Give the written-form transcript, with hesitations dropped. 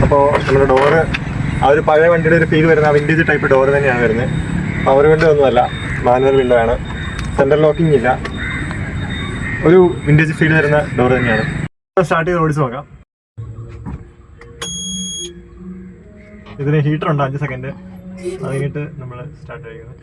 അപ്പോൾ നമ്മുടെ ഡോറ് ആ ഒരു പഴയ വണ്ടിയുടെ ഒരു ഫീൽ വരുന്ന വിൻറ്റേജ് ടൈപ്പ് ഡോറ് തന്നെയാണ് വരുന്നത്. പവർ വിൻഡോ ഒന്നുമല്ല, മാനുവൽ വിൻഡോ ആണ്. സെൻട്രൽ ലോക്കിംഗ് ഇല്ല. ഒരു വിൻറ്റേജ് ഫീൽ വരുന്ന ഡോർ തന്നെയാണ്. സ്റ്റാർട്ട് ചെയ്ത് ഓടിച്ച് നോക്കാം. ഇതിന് ഹീറ്റർ ഉണ്ട്, 5 സെക്കൻഡ്. അത് കഴിഞ്ഞിട്ട് നമ്മൾ സ്റ്റാർട്ട് ചെയ്യുന്നത്.